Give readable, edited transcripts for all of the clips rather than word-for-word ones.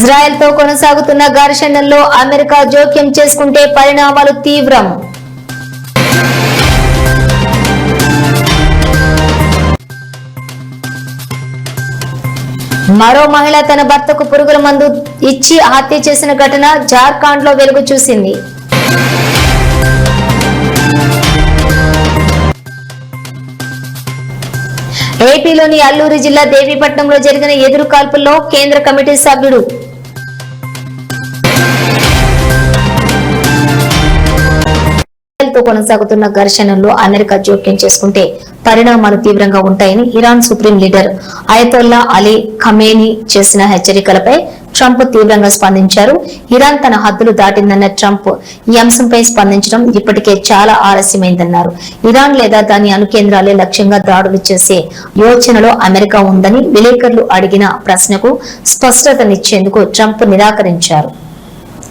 ఇజ్రాయెల్తో కొనసాగుతున్న ఘర్షణల్లో అమెరికా జోక్యం చేసుకుంటే పరిణామాలు తీవ్రం. మరో మహిళ తన భర్తకు పురుగుల మందు ఇచ్చి హత్య చేసిన ఘటన జార్ఖండ్ లో వెలుగు చూసింది. ఏపీలోని అల్లూరి జిల్లా దేవీపట్నంలో జరిగిన ఎదురుకాల్పుల్లో కేంద్ర కమిటీ సభ్యుడు కొనసాగుతున్న ఘర్షణల్లో అమెరికా జోక్యం చేసుకుంటే పరిణామాలు తీవ్రంగా ఉంటాయని Iran supreme leader Ayatollah Ali Khamenei చేసిన హెచ్చరికలపై ట్రంప్ తీవ్రంగా స్పందించారు. ఇరాన్ తన హద్దులు దాటిందన్న ట్రంప్ ఈ అంశంపై స్పందించడం ఇప్పటికే చాలా ఆలస్యమైందన్నారు. ఇరాన్ లేదా దాని అణుకేంద్రాలే లక్ష్యంగా దాడులు చేసే యోచనలో అమెరికా ఉందని విలేకరులు అడిగిన ప్రశ్నకు స్పష్టతనిచ్చేందుకు ట్రంప్ నిరాకరించారు.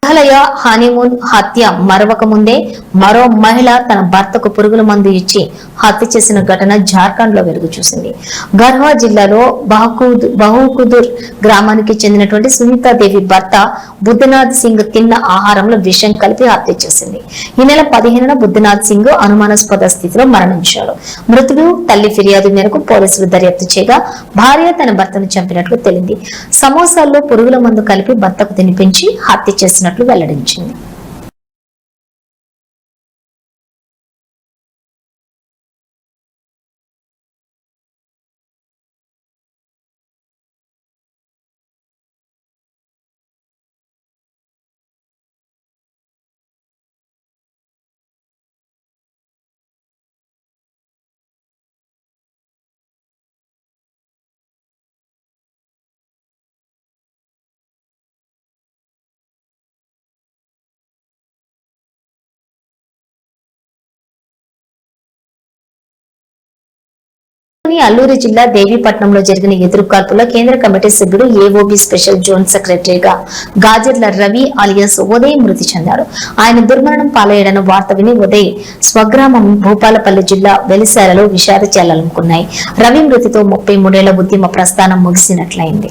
మేఘాలయ హనీమూన్ హత్య మరవక ముందే మరో మహిళ తన భర్తకు పురుగుల మందు ఇచ్చి హత్య చేసిన ఘటన జార్ఖండ్ లో వెలుగు చూసింది. గర్హా జిల్లాలో బహుకుదుర్ గ్రామానికి చెందినటువంటి సునీతాదేవి భర్త బుద్ధనాథ్ సింగ్ తిన్న ఆహారంలో విషం కలిపి హత్య చేసింది. ఈ నెల 15న బుద్ధనాథ్ సింగ్ అనుమానాస్పద స్థితిలో మరణించాడు. మృతుడు తల్లి ఫిర్యాదు మేరకు పోలీసులు దర్యాప్తు చేయగా భార్య తన భర్తను చంపినట్లు తేలింది. సమోసాల్లో పురుగుల మందు కలిపి భర్తకు తినిపించి హత్య చేసినట్లు వెల్లడించింది. అల్లూరి జిల్లా దేవీపట్నంలో జరిగిన ఎదురుకాల్పుల్లో కేంద్ర కమిటీ సభ్యుడు ఏఓబి స్పెషల్ జోన్ సెక్రటరీగా గాజర్ల రవి అలియాస్ ఉదయ్ మృతి చెందాడు. ఆయన దుర్మరణం పాలయ్యాడన్న వార్త విని ఉదయ్ స్వగ్రామం భూపాలపల్లి జిల్లా వెలిశాలలో విషాద చెల్లలుకున్నాయి. రవి మృతితో 33 ఏళ్ల ఉద్యమ ప్రస్థానం ముగిసినట్లయింది.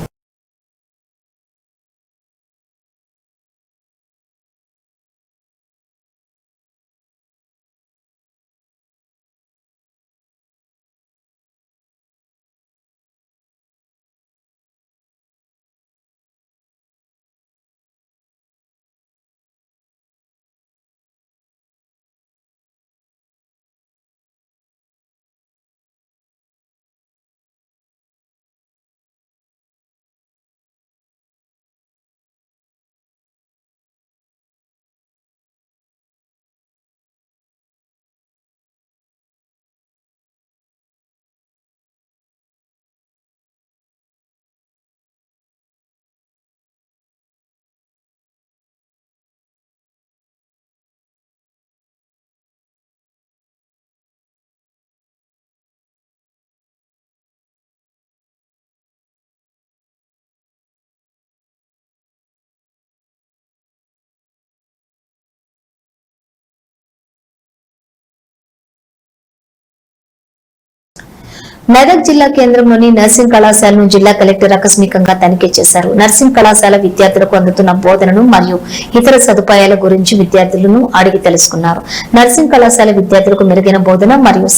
మెదక్ జిల్లా కేంద్రంలోని నర్సింగ్ కళాశాలను జిల్లా కలెక్టర్ ఆకస్మికంగా తనిఖీ చేశారు. నర్సింగ్ కళాశాల విద్యార్థులకు అందుతున్న బోధనను మరియు ఇతర సదుపాయాల గురించి విద్యార్థులను అడిగి తెలుసుకున్నారు. నర్సింగ్ కళాశాల విద్యార్థులకు మెరుగైన బోధన మరియు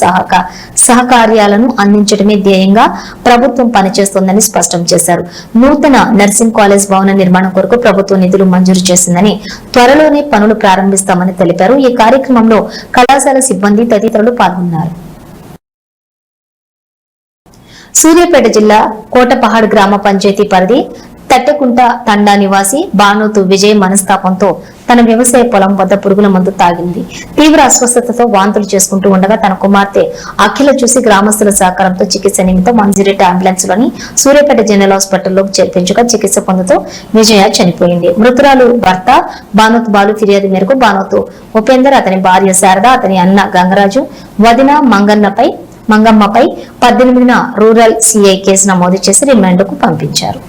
సహకార్యాలను అందించడమే ధ్యేయంగా ప్రభుత్వం పనిచేస్తోందని స్పష్టం చేశారు. నూతన నర్సింగ్ కాలేజ్ భవన నిర్మాణం కొరకు ప్రభుత్వం నిధులు మంజూరు చేసిందని త్వరలోనే పనులు ప్రారంభిస్తామని తెలిపారు. ఈ కార్యక్రమంలో కళాశాల సిబ్బంది తదితరులు పాల్గొన్నారు. సూర్యాపేట జిల్లా కోటపహాడ్ గ్రామ పంచాయతీ పరిధి తట్టకుంట తండా నివాసి బానోతు విజయ్ మనస్తాపంతో తన వ్యవసాయ పొలం వద్ద పురుగుల మందు తాగింది. తీవ్ర అస్వస్థతతో వాంతులు చేసుకుంటూ ఉండగా తన కుమార్తె అఖిల చూసి గ్రామస్తుల సహకారంతో చికిత్స నిమిత్తం 108 అంబులెన్స్ లోని సూర్యాపేట జనరల్ హాస్పిటల్లోకి చేర్పించగా చికిత్స పొందుతూ విజయ చనిపోయింది. మృతురాలు భర్త బానోత్ బాలు ఫిర్యాదు మేరకు బానోతు ఉపేందర్, అతని భార్య శారద, అతని అన్న గంగరాజు, వదిన మంగమ్మపై 18న రూరల్ సిఐ కేసు నమోదు చేసి రిమాండ్కు పంపించారు.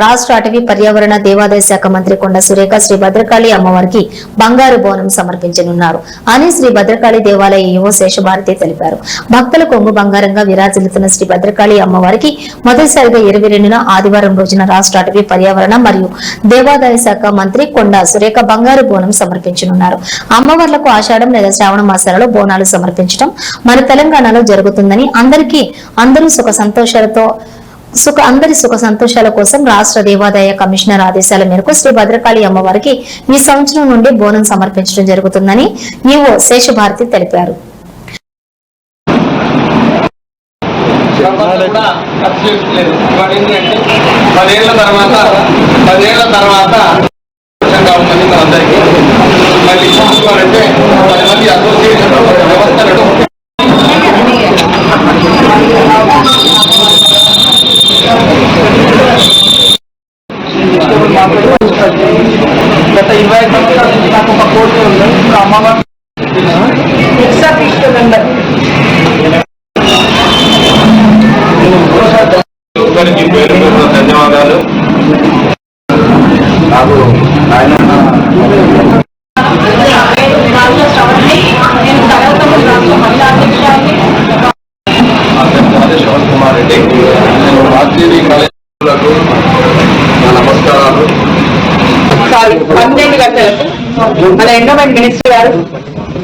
రాష్ట్ర అటవీ పర్యావరణ దేవాదాయ శాఖ మంత్రి కొండ సురేఖ శ్రీ భద్రకాళి అమ్మవారికి బంగారు బోనం సమర్పించనున్నారు అని శ్రీ భద్రకాళి దేవాలయ ఈవో శేషభారతి తెలిపారు. భక్తుల కొంగు బంగారంగా విరాజిల్లుతున్న శ్రీ భద్రకాళి అమ్మవారికి మొదటిసారిగా 22న ఆదివారం రోజున రాష్ట్ర అటవీ పర్యావరణ మరియు దేవాదాయ శాఖ మంత్రి కొండ సురేఖ బంగారు బోనం సమర్పించనున్నారు. అమ్మవార్లకు ఆషాఢం లేదా శ్రావణ మాసాలలో బోనాలు సమర్పించడం మన తెలంగాణలో జరుగుతుందని అందరూ అందరి సుఖ సంతోషాల కోసం రాష్ట్ర దేవాదాయ కమిషనర్ ఆదేశాల మేరకు శ్రీ భద్రకాళి అమ్మవారికి ఈ సంవత్సరం నుండి బోనం సమర్పించడం జరుగుతుందని ఈవో శేషభారతి తెలిపారు. గత 20 సంవత్సరాల నుంచి నాకు ఒక కోరిక ఉంది. ఇప్పుడు అమ్మవారు ధన్యవాదాలు. నాకు ఆయన శ్రవణ్ కుమార్ రెడ్డి, వాగ్దేవి కాలేజీలకు నమస్కారాలు. 12 గంటలకు మన ఎండోమెంట్ మినిస్టర్ గారు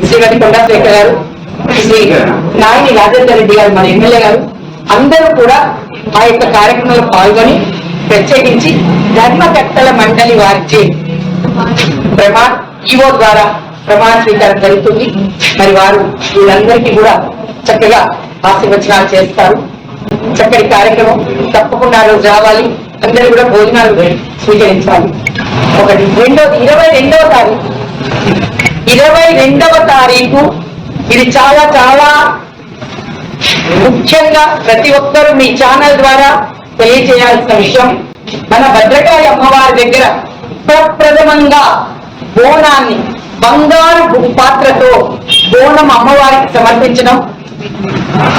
శ్రీమతి కొండా సురేఖ గారు, శ్రీ నాయని రాజేందర్ రెడ్డి గారు, మన ఎమ్మెల్యే గారు అందరూ కూడా ఆ యొక్క కార్యక్రమంలో పాల్గొని ప్రత్యేకించి ధర్మకర్తల మండలి వారిచే ఈవో ద్వారా ప్రమాణ స్వీకారం జరుగుతుంది. మరి వారు వీళ్ళందరికీ కూడా చక్కగా ఆశీర్వచనాలు చేస్తారు. చక్కటి కార్యక్రమం తప్పకుండా రోజు రావాలి, అందరూ కూడా భోజనాలు స్వీకరించాలి. ఒకటి. రెండోది 22వ తారీఖు ఇది చాలా చాలా ముఖ్యంగా ప్రతి ఒక్కరూ మీ ఛానల్ ద్వారా తెలియజేయాల్సిన విషయం. మన భద్రకాళి అమ్మవారి దగ్గర ప్రప్రథమంగా బోనాన్ని బంగారు పాత్రతో బోనం అమ్మవారికి సమర్పించడం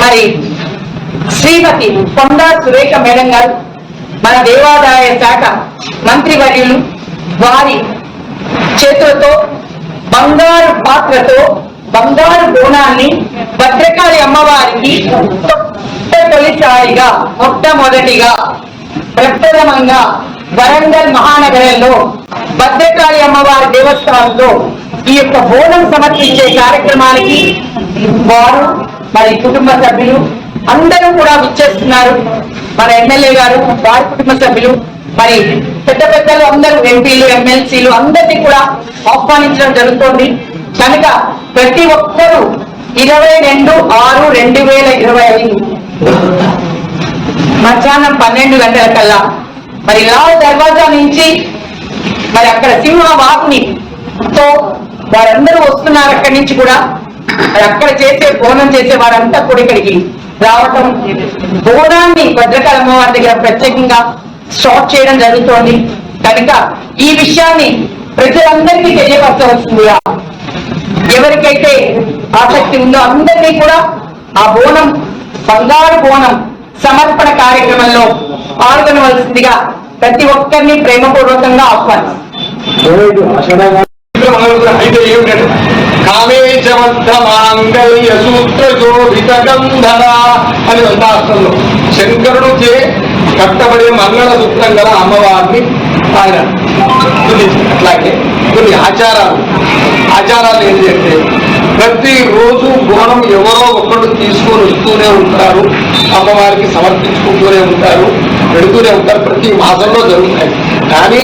మరి శ్రీమతి కొండా సురేఖ మేడం గారు, మన దేవాదాయ శాఖ మంత్రివర్యులు వారి చేతులతో బంగారు పాత్రతో బంగారు బోనాన్ని భద్రకాళి అమ్మవారికి తొలిసారిగా మొట్టమొదటిగా ప్రప్రథమంగా వరంగల్ మహానగరంలో భద్రకాళి అమ్మవారి దేవస్థానంలో ఈ యొక్క బోనం సమర్పించే కార్యక్రమానికి వారు మరి కుటుంబ సభ్యులు అందరూ కూడా విచ్చేస్తున్నారు. మన ఎమ్మెల్యే గారు, వారి కుటుంబ సభ్యులు, మరి పెద్దలు అందరూ ఎంపీలు, ఎమ్మెల్సీలు అందరినీ కూడా ఆహ్వానించడం జరుగుతోంది. కనుక ప్రతి ఒక్కరూ 22/6/2025 మధ్యాహ్నం 12 గంటల కల్లా మరి లాల్ దర్వాజా నుంచి మరి అక్కడ సింహవాహినితో వారందరూ వస్తున్నారు. అక్కడి నుంచి కూడా మరి అక్కడ బోనం చేసే వారంతా కూడా ఇక్కడికి రావటం, బోనాన్ని భద్రకాళి అమ్మవారి దగ్గర ప్రత్యేకంగా స్టార్ట్ చేయడం జరుగుతోంది. కనుక ఈ విషయాన్ని ప్రజలందరికీ తెలియపరచవలసిందిగా ఎవరికైతే ఆసక్తి ఉందో అందరినీ కూడా ఆ బోనం బంగారు బోనం సమర్పణ కార్యక్రమంలో పాల్గొనవలసిందిగా ప్రతి ఒక్కరిని ప్రేమపూర్వకంగా ఆహ్వానిస్తారు. అయితే ఏమిటంటే కామేశమర్థమాంగళ్య సూత్రశోభిత గంధర అని శాస్త్రంలో శంకరుడు చే కట్టబడే మంగళ సూత్రం గల అమ్మవారిని ఆయన అట్లాగే కొన్ని ఆచారాలు ఏంటంటే ప్రతిరోజు బోనం ఎవరో ఒకళ్ళు తీసుకొని వస్తూనే ఉంటారు, అమ్మవారికి సమర్పించుకుంటూనే ఉంటారు, పెడుతూనే ఉంటారు. ప్రతి మాసంలో జరుగుతాయి. కానీ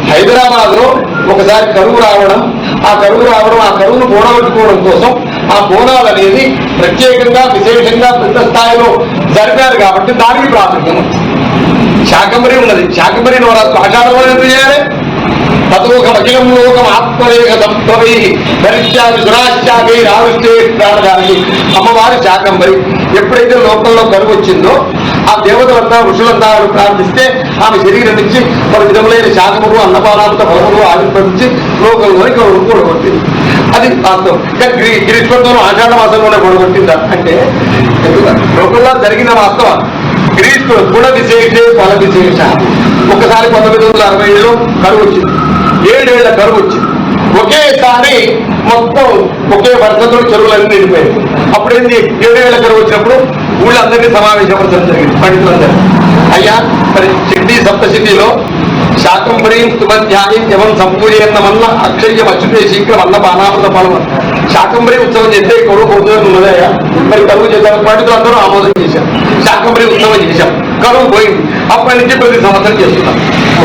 హైదరాబాద్ లో ఒకసారి కరువు రావడం, ఆ కరువును బోనబెట్టుకోవడం కోసం ఆ బోనాలు అనేది ప్రత్యేకంగా విశేషంగా పెద్ద స్థాయిలో జరిపారు. కాబట్టి దానికి ప్రాముఖ్యం శాకంబరి ఉన్నది. శాకంబరి నవరాత్రులు ఆషాఢంలో ఎందుకు చేయాలి? తదోకమఖిలం లోకం ఆత్మరేఖ సంభవై ధరిత్యాది దురాశ్చాగై రావిష్టే ప్రాణానికి అమ్మవారి శాకంబరి. ఎప్పుడైతే లోకంలో కరువు వచ్చిందో ఆ దేవతలంతా ఋషులంతా ప్రార్థిస్తే ఆమె శరీరం నుంచి పలు విధములైన శాకములు అన్నపానాలతో ఫలములు ఆవిర్భవించి లోకంలోనికి కూడగొట్టింది. అది వాస్తవం. గ్రీష్మంతో ఆషాఢ మాసంలోనే కూడగొట్టిందా అంటే లోకంలో జరిగిన వాస్తవం. గ్రీస్ గుణ విశేషే ఫల విశేష. ఒకసారి 1967లో కరువు వచ్చింది, 7 ఏళ్ల కరువు వచ్చింది. ఒకేసారి మొత్తం ఒకే వరుసతో చెరువులన్నీ నిండిపోయాయి. అప్పుడేంది, 7 ఏళ్ల కరువు వచ్చినప్పుడు ఊళ్ళందరినీ సమావేశపరచడం జరిగింది పండితులందరూ. అయ్యా మరి సిద్ధి సప్తసిద్ధిలో శాకంబరీం స్తుమధ్యాయం యవం సంపూర్ణ వల్ల అక్షయ్యం అచ్యుతే శీఘ్రం అన్న బాణామృత ఫలం. శాకంబరీ ఉత్సవం చేస్తే కరువు పోతుందని ఉన్నదయ్యా. మరి కరువు చేద్దాం, పండితులందరూ ఆమోదం చేశారు. శాకంబరీ ఉత్సవం చేశాం, కరువు పోయింది. అప్పటి నుంచి ప్రతి సంవత్సరం చేస్తున్నాం.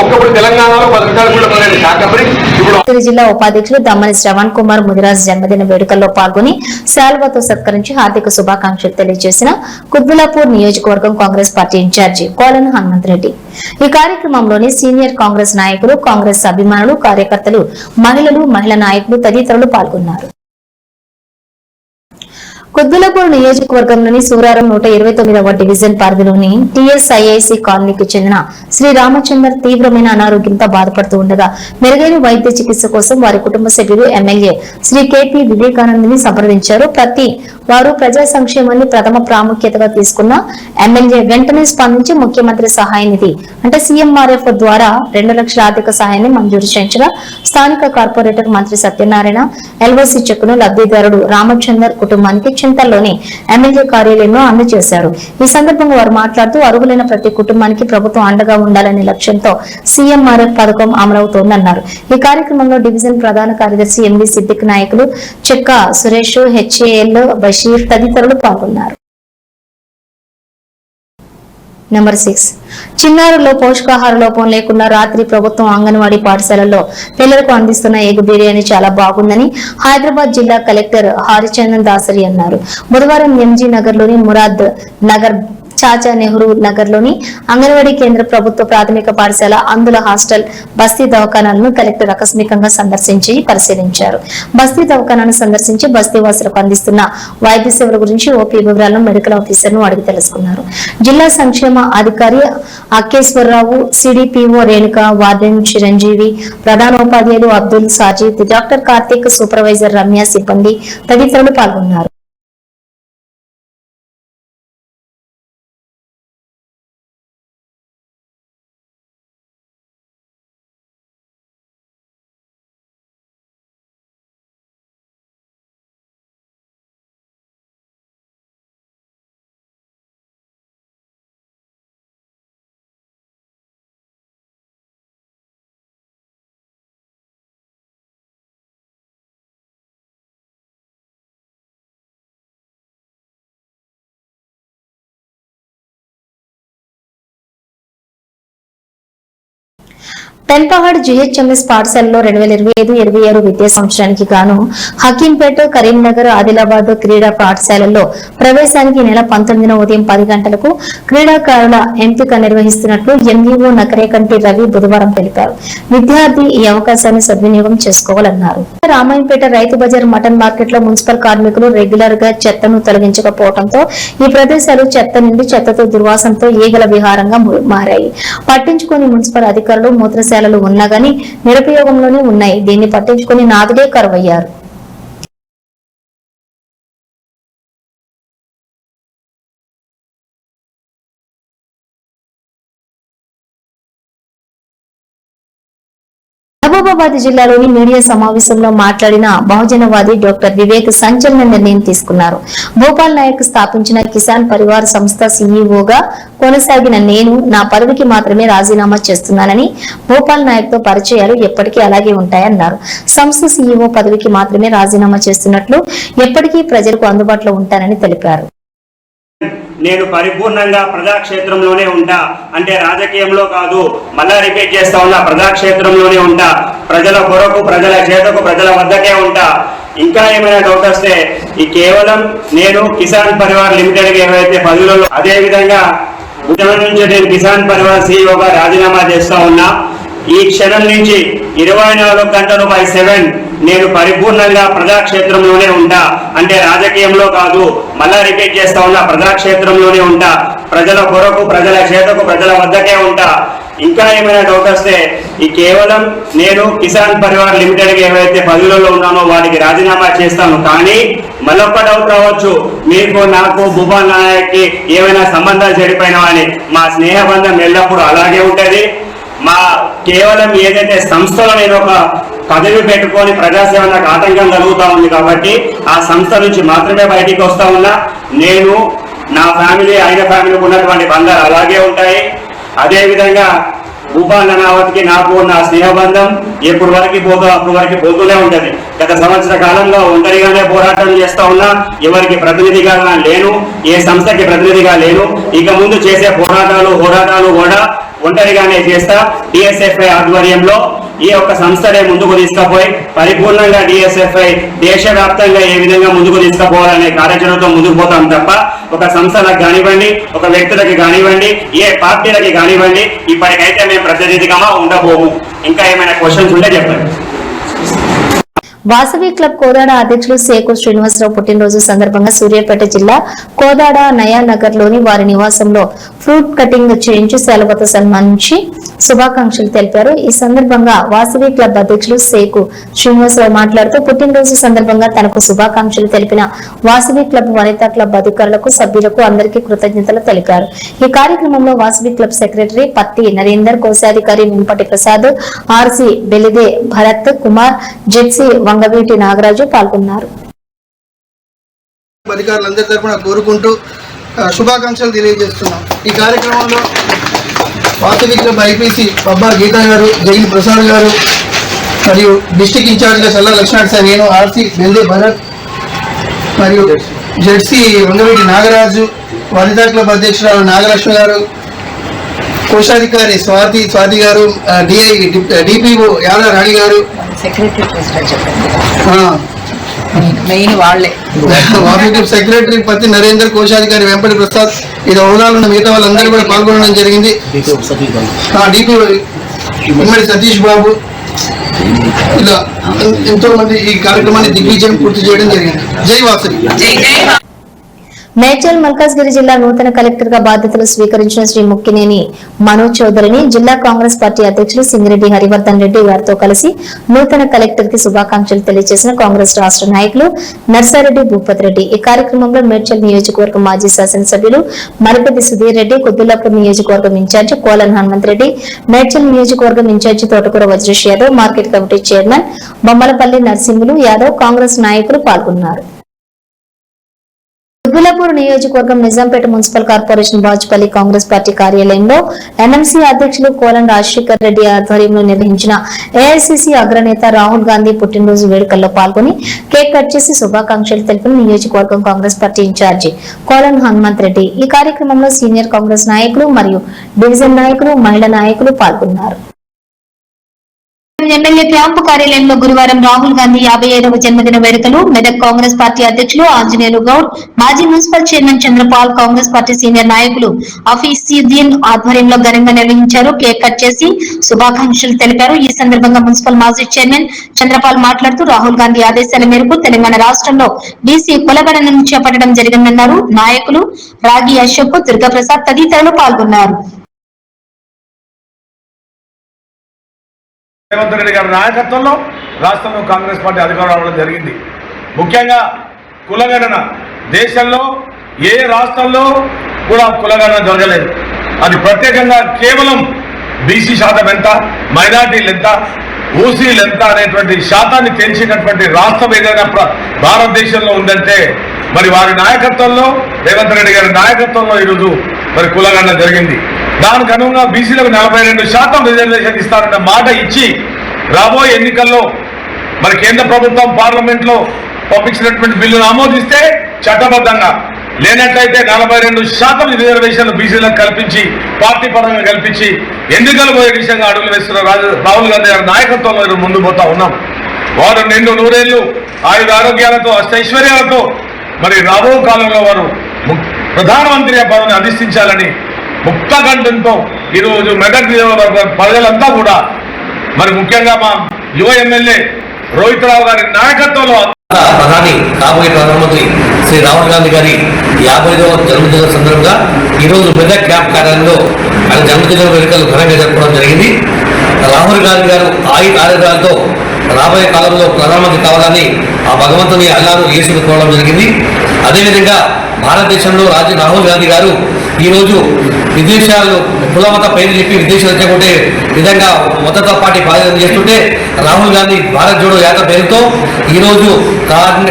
ఒక్కప్పుడు తెలంగాణలో 10 రకాలు కూడా మొదలైన శాకంబరీ ఇప్పుడు చిత్తూరు జిల్లా ఉపాధ్యక్షులు దమ్మని శ్రవణ్ కుమార్ ముదిరాజ్ జన్మదిన వేడుకల్లో పాల్గొని శాల్వాతో సత్కరించి హార్దిక శుభాకాంక్షలు తెలియజేసిన కుత్బుల్లాపూర్ నియోజకవర్గం కాంగ్రెస్ పార్టీ ఇన్ఛార్జి కోలన్ హనుమంత్ రెడ్డి. ఈ కార్యక్రమంలోని సీనియర్ కాంగ్రెస్ నాయకులు, కాంగ్రెస్ అభిమానులు, కార్యకర్తలు, మహిళలు, మహిళా నాయకులు తదితరులు పాల్గొన్నారు. కుత్బుల్లాపూర్ నియోజకవర్గంలోని సూరారం 129వ డివిజన్ పరిధిలోని టీఎస్ఐఐసి కాలనీకి చెందిన శ్రీ రామచందర్ తీవ్రమైన అనారోగ్యంతో బాధపడుతూ ఉండగా మెరుగైన వైద్య చికిత్స కోసం వారి కుటుంబ సభ్యులు ఎమ్మెల్యే శ్రీ కేపీ వివేకానందని సంప్రదించారు. వారు ప్రజా సంక్షేమాన్ని ప్రథమ ప్రాముఖ్యతగా తీసుకున్న ఎమ్మెల్యే వెంటనే స్పందించి ముఖ్యమంత్రి సహాయ నిధి అంటే సీఎంఆర్ఎఫ్ ద్వారా 2 లక్షల ఆర్థిక సహాయాన్ని మంజూరు చేయించగా స్థానిక కార్పొరేటర్ మంత్రి సత్యనారాయణ ఎల్ఓసి చెక్కును లబ్ధిదారుడు రామచందర్ కుటుంబానికి చింతల్లోని ఎమ్మెల్యే కార్యాలయంలో అందజేశారు. ఈ సందర్భంగా వారు మాట్లాడుతూ అర్హులైన ప్రతి కుటుంబానికి ప్రభుత్వం అండగా ఉండాలనే లక్ష్యంతో సీఎంఆర్ఎఫ్ పథకం అమలవుతోందన్నారు. ఈ కార్యక్రమంలో డివిజన్ ప్రధాన కార్యదర్శి ఎంవి సిద్దిక్ నాయకులు చెక్క సురేష్, హెచ్ఏఎల్ బషీర్ తదితరులు పాల్గొన్నారు. నెంబర్ 6 చిన్నారుల్లో పోషకాహార లోపం లేకుండా రాత్రి ప్రభుత్వం అంగన్వాడీ పాఠశాలల్లో పిల్లలకు అందిస్తున్న ఎగ్ బిర్యానీ చాలా బాగుందని హైదరాబాద్ జిల్లా కలెక్టర్ హరిచందన్ దాసరి అన్నారు. బుధవారం ఎంజీ నగర్ లోని మురాద్ నగర్, చాచా నెహ్రూ నగర్ లోని అంగన్వాడీ కేంద్ర ప్రభుత్వ ప్రాథమిక పాఠశాల, అందుల హాస్టల్, బస్తీ దవాఖానాలను కలెక్టర్ ఆకస్మికంగా సందర్శించి పరిశీలించారు. బస్తీ దవాఖానాను సందర్శించి బస్తీ వాసులకు అందిస్తున్న వైద్య సేవల గురించి ఓపీ వివరాలను మెడికల్ ఆఫీసర్ ను అడిగి తెలుసుకున్నారు. జిల్లా సంక్షేమ అధికారి అక్కేశ్వరరావు, సిడిపిఓ రేణుక, వార్డెన్ చిరంజీవి, ప్రధానోపాధ్యాయులు అబ్దుల్ సాజిద్, డాక్టర్ కార్తిక్, సూపర్వైజర్ రమ్య, సిబ్బంది తదితరులు పాల్గొన్నారు. పెన్పహాడ్ జిహెచ్ఎంఎస్ పాఠశాలలో 2025-26 విద్యా సంవత్సరానికి గాను హకీంపేట, కరీంనగర్, ఆదిలాబాద్ క్రీడా పాఠశాలల్లో ప్రవేశానికి నెల 19న ఉదయం 10 గంటలకు క్రీడాకారుల ఎంపిక నిర్వహిస్తున్నట్లు ఎంఈఓ నకరేకంటి రవి బుధవారం తెలిపారు. విద్యార్థి ఈ అవకాశాన్ని సద్వినియోగం చేసుకోవాలన్నారు. రామాయంపేట రైతు బజార్ మటన్ మార్కెట్ లో మున్సిపల్ కార్మికులు రెగ్యులర్ గా చెత్తను తొలగించకపోవడంతో ఈ ప్రదేశాలు చెత్త నుండి చెత్తతో దుర్వాసనతో ఈగల విహారంగా మారాయి. పట్టించుకుని మున్సిపల్ అధికారులు మూత్రశాలలు ఉన్నా గానీ నిరుపయోగంలోనే ఉన్నాయి. దీన్ని పట్టించుకుని నాదుడే కరువయ్యారు. మహబూబాబాద్ జిల్లాలోని మీడియా సమావేశంలో మాట్లాడిన బహుజనవాది డాక్టర్ వివేక్ సంచలన నిర్ణయం తీసుకున్నారు. భూపాల్ నాయక్ స్థాపించిన కిసాన్ పరివార్ సంస్థ సీఈఓగా కొనసాగిన నేను నా పదవికి మాత్రమే రాజీనామా చేస్తున్నానని, భూపాల్ నాయక్ తో పరిచయాలు ఎప్పటికీ అలాగే ఉంటాయన్నారు. సంస్థ సీఈఓ పదవికి మాత్రమే రాజీనామా చేస్తున్నట్లు, ఎప్పటికీ ప్రజలకు అందుబాటులో ఉంటానని తెలిపారు. నేను పరిపూర్ణంగా ప్రజాక్షేత్రంలోనే ఉంటా, అంటే రాజకీయంలో కాదు, మళ్ళా రిపీట్ చేస్తా ఉన్నా, ప్రజాక్షేత్రంలోనే ఉంటా, ప్రజల కొరకు, ప్రజల చేతకు, ప్రజల వద్దకే ఉంటా. ఇంకా ఏమైనా డౌట్ వస్తే ఈ కేవలం నేను కిసాన్ పరివార్ లిమిటెడ్ ఏవైతే పదవులలో, అదే విధంగా ఉద్యమం నుంచి నేను కిసాన్ పరివార్ సీఈఓగా రాజీనామా చేస్తా ఉన్నా. ఈ క్షణం నుంచి 24 గంటలు by 7 నేను పరిపూర్ణంగా ప్రజాక్షేత్రంలోనే ఉంటా, అంటే రాజకీయంలో కాదు, మళ్ళా రిపీట్ చేస్తా ఉన్నా, ప్రజాక్షేత్రంలోనే ఉంటా, ప్రజల కొరకు, ప్రజల చేతకు, ప్రజల వద్దకే ఉంటా. ఇంకా ఏమైనా డౌట్ వస్తే ఈ కేవలం నేను కిసాన్ పరివార్ లిమిటెడ్ కి ఏవైతే పదవులలో ఉన్నానో వాటికి రాజీనామా చేస్తాను. కానీ మరొక డౌట్ రావచ్చు, మీకు నాకు భూపాల్ నాయక్కి ఏమైనా సంబంధాలు చెడిపోయినా అని. మా స్నేహబంధం ఎల్లప్పుడూ అలాగే ఉంటది. మా కేవలం ఏదైతే సంస్థలో నేను ఒక పదవి పెట్టుకొని ప్రజాసేవ నాకు ఆటంకం కలుగుతా ఉంది కాబట్టి ఆ సంస్థ నుంచి మాత్రమే బయటికి వస్తా ఉన్నా. నేను నా ఫ్యామిలీ ఆయన ఫ్యామిలీకి ఉన్నటువంటి బంధాలు అలాగే ఉంటాయి. అదేవిధంగా భూపాల్ నానావత్కి నాకు నా స్నేహబంధం ఎప్పుడు వరకు అప్పటి వరకు పోతూనే ఉంటది. గత సంవత్సర కాలంలో ఒంటరిగానే పోరాటం చేస్తా ఉన్నా, ఎవరికి ప్రతినిధిగా లేను, ఏ సంస్థకి ప్రతినిధిగా లేను. ఇక ముందు చేసే పోరాటాలు కూడా ఒంటరిగానే చేస్తా. డిఎస్ఎఫ్ఐ ఆధ్వర్యంలో ఈ యొక్క సంస్థనే ముందుకు తీసుకుపోయి పరిపూర్ణంగా డిఎస్ఎఫ్ఐ దేశవ్యాప్తంగా ఏ విధంగా ముందుకు తీసుకుపోవాలనే కార్యాచరణతో ముందుకు పోతాం తప్ప ఒక సంస్థలకు కానివ్వండి, ఒక వ్యక్తులకి కానివ్వండి, ఏ పార్టీలకి కానివ్వండి ఇప్పటికైతే మేము ప్రతినిధిగా ఉండబోము. ఇంకా ఏమైనా క్వశ్చన్స్ ఉంటే చెప్పండి. వాసవి క్లబ్ కోదాడ అధ్యక్షులు సేకు శ్రీనివాసరావు పుట్టినరోజు సందర్భంగా సూర్యాపేట జిల్లా కోదాడ నయానగర్ లోని వారి నివాసంలో ఫ్రూట్ కటింగ్ చేయించి సెలవుతో సన్మానించి శుభాకాంక్షలు తెలిపారు. ఈ సందర్భంగా వాసవి క్లబ్ అధ్యక్షులు సేకు శ్రీనివాసరావు మాట్లాడుతూ పుట్టినరోజు సందర్భంగా తనకు శుభాకాంక్షలు తెలిపిన వాసవి క్లబ్ వనితా క్లబ్ అధికారులకు, సభ్యులకు అందరికీ కృతజ్ఞతలు తెలిపారు. ఈ కార్యక్రమంలో వాసవి క్లబ్ సెక్రటరీ పత్తి నరేందర్, కోశాధికారి వెంపటి ప్రసాద్, ఆర్సి బెలిదే భరత్ కుమార్, జెడ్సీ వంగవీటి నాగరాజు పాల్గొన్నారు. అధికారులందరి తరఫున కోరుకుంటూ శుభాకాంక్షలు తెలియజేస్తున్నాం. ఈ కార్యక్రమంలో వాసవి క్లబ్ ఐపీసీ పబ్బా గీతా గారు, జైన్ ప్రసాద్ గారు మరియు డిస్టిక్ ఇన్ఛార్జిగా చల్లా లక్ష్మణ్ సార్, నేను ఆర్సీ బెల్దే భరత్ మరియు జెడ్సీ వంగవీటి నాగరాజు, వనితా క్లబ్ అధ్యక్షురాలు నాగలక్ష్మి గారు, కోశాధికారి స్వాతి గారు, డిపిఓ యాదా రాణి గారు, సెక్రటరీ పత్తి నరేందర్, కోశాధికారి వెంపటి ప్రసాద్, ఇది హోదాలు ఉన్న మిగతా వాళ్ళందరూ కూడా పాల్గొనడం జరిగింది. డిపిఓ ఉమ్మడి సతీష్ బాబు, ఇలా ఎంతో మంది ఈ కార్యక్రమాన్ని దిగ్విజయం పూర్తి చేయడం జరిగింది. జై వాసవి. మేడ్చల్ మల్కాజ్గిరి జిల్లా నూతన కలెక్టర్ గా బాధ్యతలు స్వీకరించిన శ్రీ ముక్కినేని మనోజ్ చౌదరిని జిల్లా కాంగ్రెస్ పార్టీ అధ్యక్షులు సింగిరెడ్డి హరివర్ధన్ రెడ్డి గారితో కలిసి నూతన కలెక్టర్ కి శుభాకాంక్షలు తెలియజేసిన కాంగ్రెస్ రాష్ట్ర నాయకులు నర్సారెడ్డి భూపతి రెడ్డి. ఈ కార్యక్రమంలో మేడ్చల్ నియోజకవర్గం మాజీ శాసనసభ్యులు మరిపెద్ది సుధీర్ రెడ్డి, కుద్దులాపూర్ నియోజకవర్గం ఇన్ఛార్జి కోలన్ హనుమంత్ రెడ్డి, మేడ్చల్ నియోజకవర్గం ఇన్ఛార్జి తోటకూర Vajresh Yadav, market committee chairman Bommalapalli Narasimhulu Yadav, Congress నాయకులు పాల్గొన్నారు. కుద్దులాపూర్ నియోజకవర్గం Nizampet municipal corporation Bajpalli Congress party కార్యాలయంలో ఎన్ఎంసీ అధ్యక్షులు కోలం రాజశేఖర్ రెడ్డి ఆధ్వర్యంలో నిర్వహించిన ఏఐసిసి అగ్రనేత రాహుల్ గాంధీ పుట్టినరోజు వేడుకల్లో పాల్గొని కేక్ కట్ చేసి శుభాకాంక్షలు తెలిపిన నియోజకవర్గం కాంగ్రెస్ పార్టీ ఇన్ఛార్జి కోలం హనుమంత్ రెడ్డి. ఈ కార్యక్రమంలో సీనియర్ కాంగ్రెస్ నాయకులు మరియు డివిజన్ నాయకులు, మహిళా నాయకులు పాల్గొన్నారు. ఎమ్మెల్యే క్యాంపు కార్యాలయంలో గురువారం రాహుల్ గాంధీ 55వ జన్మదిన వేడుకలు మెదక్ కాంగ్రెస్ పార్టీ అధ్యక్షులు ఆంజనేయులు గౌడ్, మాజీ municipal chairman Chanderpaul, Congress party senior నాయకులు హఫీజుద్దీన్ ఆధ్వర్యంలో ఘనంగా నిర్వహించారు. కేక్ కట్ చేసి శుభాకాంక్షలు తెలిపారు. ఈ సందర్భంగా మున్సిపల్ మాజీ చైర్మన్ చంద్రపాల్ మాట్లాడుతూ రాహుల్ గాంధీ ఆదేశాల మేరకు తెలంగాణ రాష్ట్రంలో బీసీ కులగణన చేపట్టడం జరిగిందన్నారు. నాయకులు రాగి అశోక్, దుర్గాప్రసాద్ తదితరులు పాల్గొన్నారు. రేవంత్ రెడ్డి గారి నాయకత్వంలో రాష్ట్రంలో కాంగ్రెస్ పార్టీ అధికారం రావడం జరిగింది. ముఖ్యంగా కులగణన దేశంలో ఏ రాష్ట్రంలో కూడా కులగణన జరగలేదు. అది ప్రత్యేకంగా కేవలం బీసీ శాతం ఎంత, మైనార్టీలు ఎంత, ఓసీలు ఎంత అనేటువంటి శాతాన్ని తెలిసినటువంటి రాష్ట్రం ఏదైనా భారతదేశంలో ఉందంటే మరి వారి నాయకత్వంలో, రేవంత్ రెడ్డి గారి నాయకత్వంలో ఈరోజు మరి కులగణన జరిగింది. దానికి అనుగుణంగా బీసీలకు 42% రిజర్వేషన్ ఇస్తారన్న మాట ఇచ్చి రాబోయే ఎన్నికల్లో మరి కేంద్ర ప్రభుత్వం పార్లమెంట్ లో పంపించినటువంటి బిల్లును ఆమోదిస్తే చట్టబద్ధంగా, లేనట్లయితే 42% రిజర్వేషన్లు బీసీలకు కల్పించి పార్టీ పరంగా కల్పించి ఎన్నికలు పోయే విషయంగా అడుగులు వేస్తున్న రాహుల్ గాంధీ గారి నాయకత్వంలో ముందు పోతా ఉన్నాం. వారు నిండు నూరేళ్లు ఆయుధ ఆరోగ్యాలతో, అష్టైశ్వర్యాలతో మరి రాబో కాలంలో వారు ప్రధానమంత్రి పదవిని అధిష్ఠించాలని ముక్తకంఠంతో ఈరోజు మెదక్ నియోజకవర్గ ప్రజలంతా కూడా మరి ముఖ్యంగా మా యువ ఎమ్మెల్యే రోహిత్ రావు గారి నాయకత్వంలో ప్రధాని కాబోయే ప్రధానమంత్రి శ్రీ రాహుల్ గాంధీ గారి 50వ జన్మదిన సందర్భంగా ఈరోజు మెదక్ క్యాంప్ కార్యాలయంలో ఆయన జన్మదిన వేడుకలు ఘనంగా జరుపుకోవడం జరిగింది. రాహుల్ గాంధీ గారు ఆయుధాలతో రాబోయే కాలంలో ప్రధానమంత్రి కావాలని ఆ భగవంతుని అల్లాను యేసుకోవడం జరిగింది. అదేవిధంగా భారతదేశంలో రాహుల్ గాంధీ గారు ఈరోజు విదేశాలు కులమత పేరు చెప్పి విదేశాలు వచ్చే విధంగా మతతో పార్టీ పాదయాత్ర చేస్తుంటే రాహుల్ గాంధీ భారత్ జోడో యాత్ర పేరుతో ఈరోజు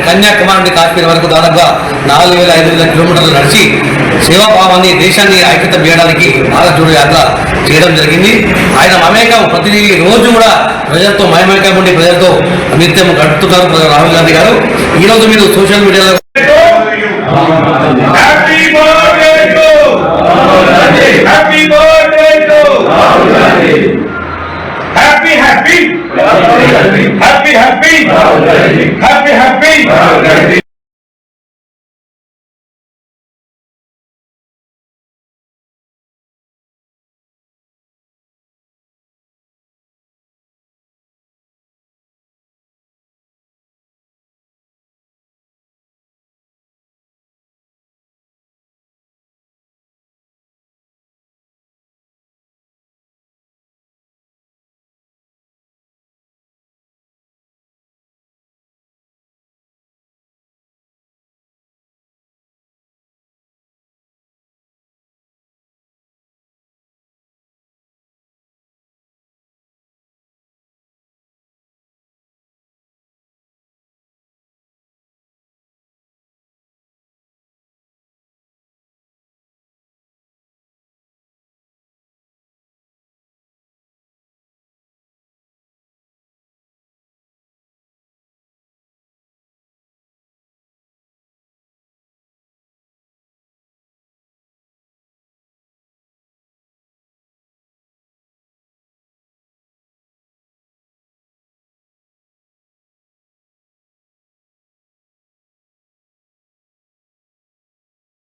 కన్యాకుమారి నుండి కాశ్మీర్ వరకు దాదాపుగా 4,000-5,000 కిలోమీటర్లు నడిచి సేవాభావాన్ని దేశాన్ని ఐక్యతం చేయడానికి భారత్ జోడో యాత్ర చేయడం జరిగింది. ఆయన మమేకం ప్రతి రోజు కూడా ప్రజలతో మమేకం ఉండి ప్రజలతో నిత్యం గడుపుతున్నారు రాహుల్ గాంధీ గారు. ఈరోజు మీరు సోషల్ మీడియాలో